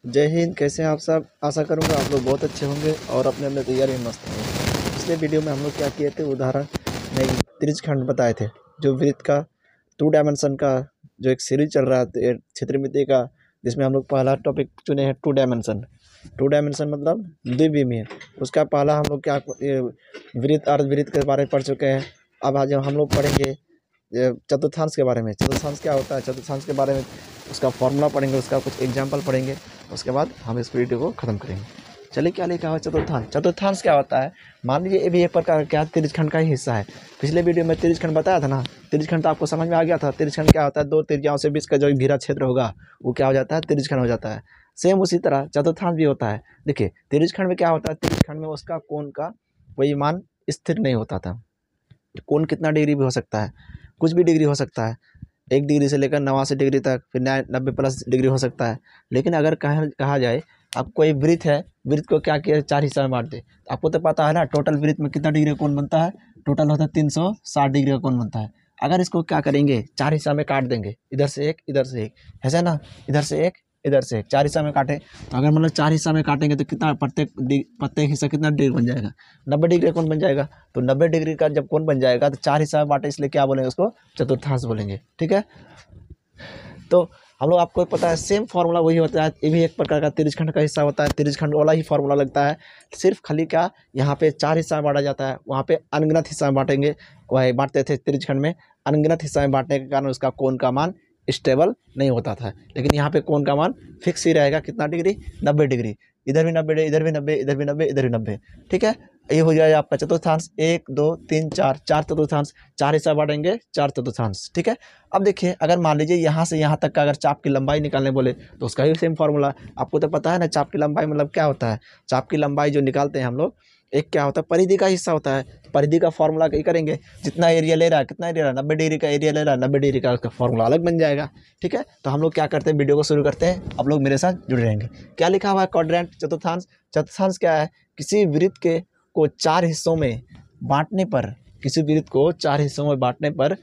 जय हिंद। कैसे हैं आप सब? आशा करूंगा आप लोग बहुत अच्छे होंगे और अपने अपने तैयारी में मस्त होंगे। पिछले वीडियो में हम लोग क्या किए थे, उदाहरण में त्रिज्यखंड बताए थे, जो वृत्त का 2 डायमेंशन का जो एक सीरीज चल रहा है क्षेत्रमिति का, जिसमें हम लोग पहला टॉपिक चुने हैं 2 डायमेंशन। 2 डायमेंशन मतलब द्विविमीय। उसका पहला हम लोग क्या वृत्त अर्धवृत्त के बारे में पढ़ चुके हैं। अब आज हम लोग पढ़ेंगे चतुर्थांश के बारे में। चतुर्थांश क्या होता है, चतुर्थांश के बारे में उसका फॉर्मूला पढ़ेंगे, उसका कुछ एग्जाम्पल पढ़ेंगे, उसके बाद हम इस वीडियो को ख़त्म करेंगे। चलिए, क्या लिखा हुआ चतुर्थांश। चतुर्थांश क्या होता है? मान लीजिए ये भी एक प्रकार का त्रिज्यखंड का ही हिस्सा है। पिछले वीडियो में त्रिज्यखंड बताया था ना, त्रिज्यखंड तो आपको समझ में आ गया था। त्रिज्यखंड क्या होता है? 2 त्रिज्याओं से बीच का जो घिरा क्षेत्र होगा वो क्या हो जाता है? त्रिज्यखंड हो जाता है। सेम उसी तरह चतुर्थांश भी होता है। देखिए, त्रिज्यखंड में क्या होता है? त्रिज्यखंड में उसका कोण का कोई मान स्थिर नहीं होता था। कोण कितना डिग्री भी हो सकता है, कुछ भी डिग्री हो सकता है, 1 डिग्री से लेकर 89 डिग्री तक, फिर 90 प्लस डिग्री हो सकता है। लेकिन अगर कहा जाए अब कोई वृत्त है, वृत्त को क्या किया, 4 हिस्सा में बांट दे। आपको तो पता है ना, टोटल वृत्त में कितना डिग्री का कोण बनता है? टोटल होता है 360 डिग्री का कोण बनता है। अगर इसको क्या करेंगे, 4 हिस्सा में काट देंगे, इधर से एक, इधर से एक, ऐसा ना, इधर से एक, इधर से एक, 4 हिस्सा में काटे तो अगर मतलब 4 हिस्सा में काटेंगे तो कितना प्रत्येक हिस्सा कितना डिग्री बन जाएगा? 90 डिग्री का कोण बन जाएगा। तो 90 डिग्री का जब कोण बन जाएगा तो 4 हिस्सा में बांटे, इसलिए क्या बोलेंगे उसको? चतुर्थांश बोलेंगे। ठीक है, तो हम लोग, आपको पता है सेम फार्मूला वही होता है। ये भी एक प्रकार का त्रिज्यखंड का हिस्सा होता है, त्रिज्यखंड वाला ही फार्मूला लगता है। सिर्फ खाली क्या, यहाँ पे 4 हिस्सा में बांटा जाता है, वहाँ पे अनगिनत हिस्सा में बांटेंगे। वही बांटते थे त्रिज्यखंड में, अनगिनत हिस्सा में बांटने के कारण उसका कोण का मान स्टेबल नहीं होता था। लेकिन यहाँ पे कोण का मान फिक्स ही रहेगा। कितना डिग्री? 90 डिग्री। इधर भी 90 डिग्री, इधर भी 90, इधर भी 90, इधर भी 90। ठीक है, ये हो जाएगा आपका चतुर्थांश। 1 2 3 4, 4 चतुर्थांश। 4 हिस्सा बांटेंगे, 4 चतुर्थांश। ठीक है, अब देखिए, अगर मान लीजिए यहाँ से यहाँ तक का अगर चाप की लंबाई निकालने बोले तो उसका भी सेम फार्मूला। आपको तो पता है ना, चाप की लंबाई मतलब क्या होता है? चाप की लंबाई जो निकालते हैं हम लोग, एक क्या होता है, परिधि का हिस्सा होता है। परिधि का फार्मूला क्या करेंगे, जितना एरिया ले रहा है, कितना एरिया 90 डिग्री का एरिया ले रहा है, 90 डिग्री का उसका फार्मूला अलग बन जाएगा। ठीक है, तो हम लोग क्या करते हैं, वीडियो को शुरू करते हैं, आप लोग मेरे साथ जुड़े रहेंगे। क्या लिखा हुआ है? क्वाड्रेंट, चतुर्थांश। चतुर्थांश क्या है? किसी वृत्त को 4 हिस्सों में बांटने पर, किसी वृत्त को 4 हिस्सों में बांटने पर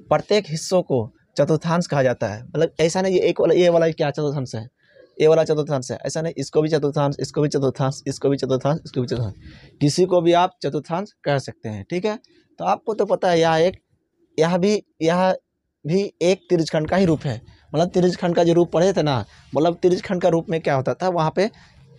प्रत्येक हिस्सों को चतुर्थांश कहा जाता है। मतलब ऐसा नहीं ये एक वाला, ये वाला क्या चतुर्थांश है, ये वाला चतुर्थांश है, ऐसा नहीं, इसको भी चतुर्थांश, इसको भी चतुर्थांश, इसको भी चतुर्थांश, इसको भी चतुर्थांश, किसी को भी आप चतुर्थांश कह सकते हैं। ठीक है, तो आपको तो पता है यह भी एक त्रिज्यखंड का ही रूप है। मतलब त्रिज्यखंड का जो रूप पढ़े थे ना, मतलब त्रिज्यखंड का रूप में क्या होता था, वहाँ पे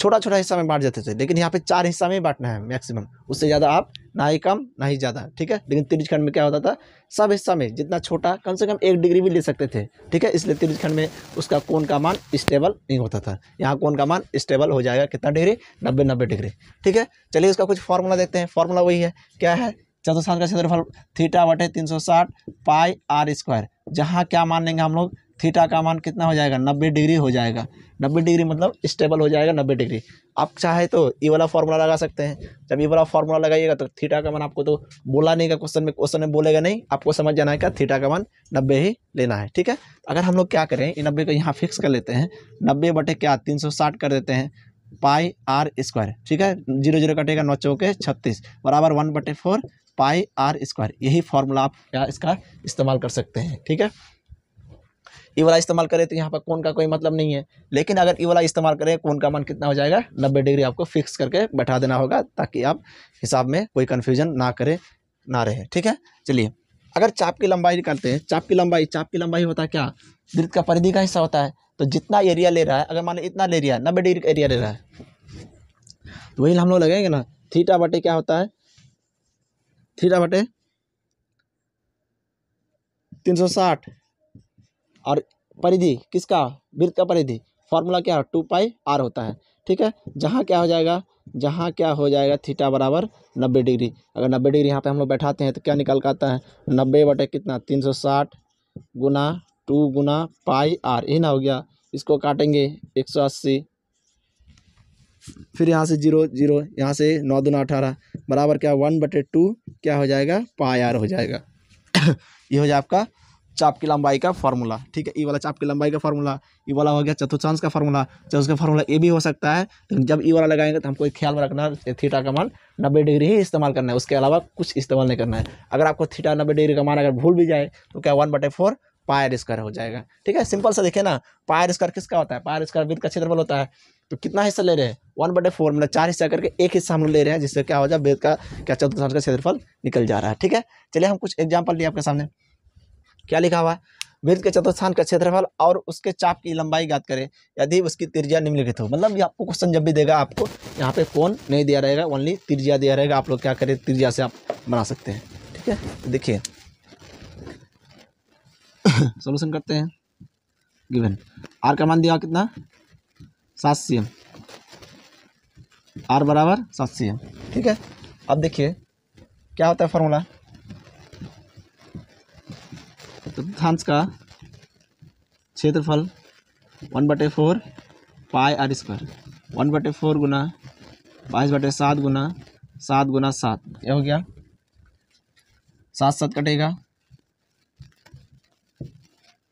छोटा छोटा हिस्सा में बांट जाते थे, लेकिन यहाँ पे 4 हिस्सा में ही बांटना है मैक्सिमम, उससे ज़्यादा आप ना ही कम ना ही ज़्यादा। ठीक है, लेकिन त्रिज्यखंड में क्या होता था, सब हिस्सा में जितना छोटा, कम से कम 1 डिग्री भी ले सकते थे। ठीक है, इसलिए त्रिज्यखंड में उसका कोण का मान स्टेबल नहीं होता था। यहाँ कोण का मान स्टेबल हो जाएगा, कितना डिग्री? 90 डिग्री। ठीक है, चलिए उसका कुछ फॉर्मूला देखते हैं। फॉर्मूला वही है, क्या है? चतुर्थांश का क्षेत्रफल θ/360 पाई r²। जहाँ क्या मान लेंगे हम लोग, थीटा का मान कितना हो जाएगा? 90 डिग्री हो जाएगा। 90 डिग्री मतलब स्टेबल हो जाएगा 90 डिग्री। आप चाहे तो ये वाला फार्मूला लगा सकते हैं। जब ये वाला फार्मूला लगाइएगा तो थीटा का मान आपको तो बोला नहीं का क्वेश्चन में बोलेगा नहीं, आपको समझ जाना है क्या, थीटा का मान 90 ही लेना है। ठीक है, अगर हम लोग क्या करें, 90 को यहाँ फिक्स कर लेते हैं, 90 बटे क्या 360 कर देते हैं, पाई r²। ठीक है, 0 0 कटेगा, 9 चौके 36 बराबर 1/4 पाई r²। यही फार्मूला आप क्या इसका इस्तेमाल कर सकते हैं। ठीक है, ये वाला इस्तेमाल करें तो यहाँ पर कोण का कोई मतलब नहीं है, लेकिन अगर ये वाला इस्तेमाल करें, कोण का मान कितना हो जाएगा? 90 डिग्री आपको फिक्स करके बैठा देना होगा, ताकि आप हिसाब में कोई कन्फ्यूजन ना रहे। ठीक है, चलिए, अगर चाप की लंबाई निकालते हैं, चाप की लंबाई होता है क्या, वृत्त का परिधि का हिस्सा होता है। तो जितना एरिया ले रहा है, अगर मान लो इतना ले रहा है, 90 डिग्री का एरिया ले रहा है, तो वही हम लोग लगेंगे ना, थीटा बटे क्या होता है, थीटा बटे 360, और परिधि किसका, वृत्त का परिधि, फॉर्मूला क्या है, 2 पाई r होता है। ठीक है, जहाँ क्या हो जाएगा, थीटा बराबर 90 डिग्री। अगर 90 डिग्री यहाँ पे हम लोग बैठाते हैं तो क्या निकल के आता है, 90 बटे कितना, 360 गुना 2 गुना पाई r, यही ना हो गया। इसको काटेंगे 180, फिर यहाँ से 0 0, यहाँ से 9 दूना 18 बराबर क्या 1/2 क्या हो जाएगा, पाई r हो जाएगा। ये हो जाए आपका चाप की लंबाई का फार्मूला। ठीक है, ये वाला चाप की लंबाई का फार्मूला, ये वाला हो गया चतुर्थांश का फार्मूला। चतुर्थांश का फार्मूला ये भी हो सकता है, लेकिन जब ये वाला लगाएंगे तो हमको एक ख्याल में रखना, थीटा का मान 90 डिग्री ही इस्तेमाल करना है, उसके अलावा कुछ इस्तेमाल नहीं करना है। अगर आपको थीटा 90 डिग्री का मान अगर भूल भी जाए तो क्या 1/4 पाई आर स्क्वायर हो जाएगा। ठीक है, सिंपल सा देखिए ना, पाई आर स्क्वायर किसका होता है, पाई आर स्क्वायर वृत्त का क्षेत्रफल होता है। तो कितना हिस्सा ले रहे हैं, 1/4, मतलब 4 हिस्सा करके एक हिस्सा हम लोग ले रहे हैं, जिससे क्या हो जाए, वृत्त का क्या चतुर्थांश का क्षेत्रफल निकल जा रहा है। ठीक है, चलिए हम कुछ एग्जाम्पल लिए आपके सामने। क्या लिखा हुआ है, वृत्त के चतुर्थांश का क्षेत्रफल और उसके चाप की लंबाई ज्ञात करें यदि उसकी त्रिज्या निम्नलिखित हो। मतलब ये आपको क्वेश्चन जब भी देगा, आपको यहाँ पे कोण नहीं दिया रहेगा, ओनली त्रिज्या दिया रहेगा। आप लोग क्या करें, त्रिज्या से आप बना सकते हैं। ठीक है, तो देखिए सॉल्यूशन करते हैं। गिवन आर का मान दिया कितना, 7 cm, आर बराबर 7 cm। ठीक है, अब देखिए क्या होता है फॉर्मूला, चतुर्थांश का क्षेत्रफल 1/4 पाई आर स्क्वायर, 1/4 गुना 22/7 गुना 7 गुना 7, ये हो गया 7 7 कटेगा,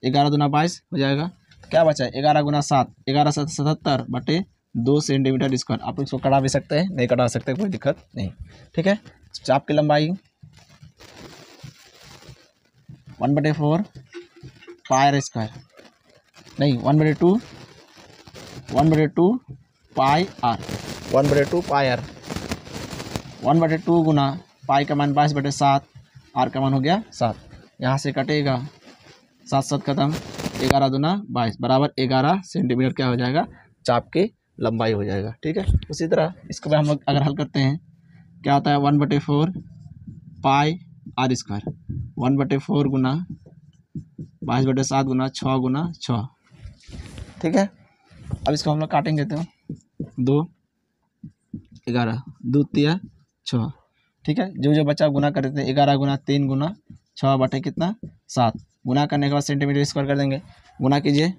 11 दूना 22 हो जाएगा। क्या बचा है, 11 गुना 7, 11 7 77/2 सेंटीमीटर स्क्वायर। आप इसको कटा भी सकते हैं, नहीं कटा सकते, कोई दिक्कत नहीं। ठीक है, चाप की लंबाई 1/4 पाई आर स्क्वायर, नहीं 1/2 पाई आर, 1/2 पाई आर, 1/2 गुना पाई का मान 22/7, आर का मान हो गया 7, यहाँ से कटेगा 7 7 खत्म, 11 दूना 22 बराबर 11 सेंटीमीटर क्या हो जाएगा, चाप की लंबाई हो जाएगा। ठीक है, उसी तरह इसको भी हम लोग अगर हल करते हैं, क्या होता है 1/4 पाई आर स्क्वायर, 1/4 गुना 22/7 गुना 6 गुना 6। ठीक है, अब इसको हम लोग काटेंगे तो 2 11 2 3 6। ठीक है, जो जो बचा गुना कर देते हैं, 11 गुना 3 गुना 6 बटे कितना 7, गुना करने के बाद सेंटीमीटर स्क्वायर कर देंगे। गुना कीजिए,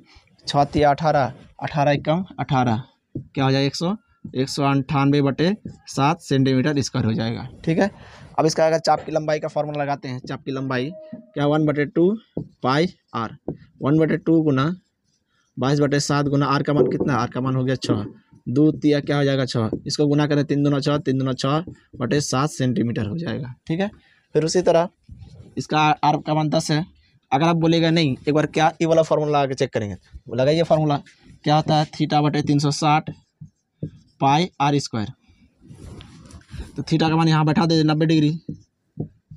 6 3 18, 18 एकम 18, क्या हो जाएगा 198/7 सेंटीमीटर स्क्वायर हो जाएगा। ठीक है, अब इसका अगर चाप की लंबाई का फॉर्मूला लगाते हैं, चाप की लंबाई क्या 1/2 पाई आर, 1/2 गुना 22/7 गुना आर का मान कितना, आर का मान हो गया 6, 2 3 क्या हो जाएगा 6, इसको गुना करें 3 दूना 6, 3 दूना 6/7 सेंटीमीटर हो जाएगा। ठीक है, फिर उसी तरह इसका आर का मान 10 है। अगर आप बोलेगा नहीं, एक बार क्या ये वाला फार्मूला लगा के चेक करेंगे, लगाइए फार्मूला, क्या होता है θ/360 पाई आर स्क्वायर। तो थीटा का मान यहाँ बैठा दे 90 डिग्री,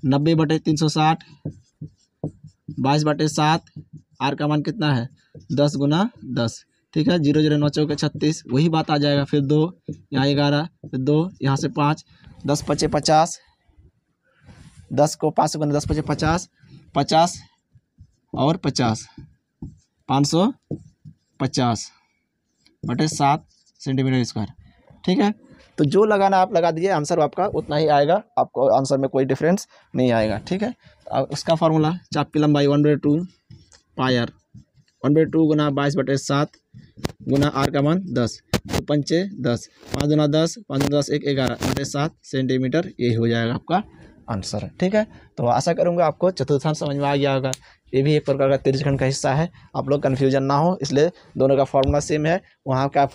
90/360 22/7, आर का मान कितना है 10 गुना 10। ठीक है, 0 0 9 चौके 36, वही बात आ जाएगा। फिर 2 यहाँ 11, फिर 2 यहाँ से 5, 10 5 50, 10 को 5 से गुना 10 5 50, 50 और 50, 550/7 सेंटीमीटर स्क्वायर। ठीक है, तो जो लगाना आप लगा दीजिए, आंसर आपका उतना ही आएगा, आपको आंसर में कोई डिफरेंस नहीं आएगा। ठीक है, अब उसका फार्मूला, चाप की लंबाई 1/2 पाई आर, 1/2 गुना 22/7 गुना आर का मान 10, तो 5 10, 5 दूना 10, 5 दूना 10 1 11/7 सेंटीमीटर, यही हो जाएगा आपका आंसर। ठीक है, तो आशा करूँगा आपको चतुर्थांश समझ में आ गया होगा। ये भी एक प्रकार का त्रिज्यखंड का हिस्सा है, आप लोग कन्फ्यूजन ना हो, इसलिए दोनों का फॉर्मूला सेम है। वहाँ पे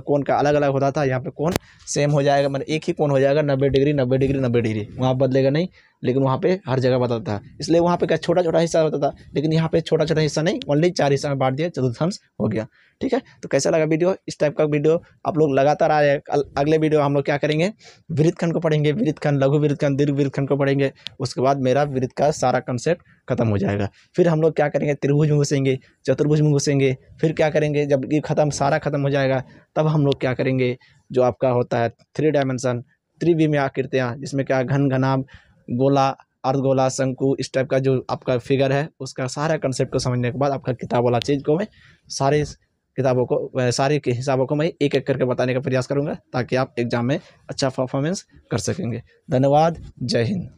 कोण का अलग अलग होता था, यहाँ पे कोण सेम हो जाएगा, मतलब एक ही कोण हो जाएगा, 90 डिग्री 90 डिग्री 90 डिग्री, वहाँ बदलेगा नहीं, लेकिन वहाँ पे हर जगह बदलता है। इसलिए वहाँ पे क्या छोटा छोटा हिस्सा होता था, लेकिन यहाँ पे छोटा छोटा हिस्सा नहीं, ओनली 4 हिस्सा में बांट दिया, चतुर्थांश हो गया। ठीक है, तो कैसा लगा वीडियो, इस टाइप का वीडियो आप लोग लगातार आए। अगले वीडियो हम लोग क्या करेंगे, वृत्तखंड को पढ़ेंगे, वृत्तखंड, लघु वृत्तखंड, दीर्घ वृत्तखंड को पढ़ेंगे। उसके बाद मेरा वृत्त का सारा कंसेप्ट खत्म हो जाएगा। फिर हम लोग क्या करेंगे, त्रिभुज में घुसेंगे, चतुर्भुज में घुसेंगे। फिर क्या करेंगे, जब ये सारा खत्म हो जाएगा, तब हम लोग क्या करेंगे, जो आपका होता है 3 डायमेंशन, त्रिविमीय आकृतियाँ, जिसमें क्या घन घनाभ, गोला, अर्धगोला, शंकु, इस टाइप का जो आपका फिगर है, उसका सारा कंसेप्ट को समझने के बाद आपका किताब वाला चीज़ को मैं सारे किताबों को, सारे के हिसाबों को मैं एक एक करके बताने का प्रयास करूंगा, ताकि आप एग्जाम में अच्छा परफॉर्मेंस कर सकेंगे। धन्यवाद, जय हिंद।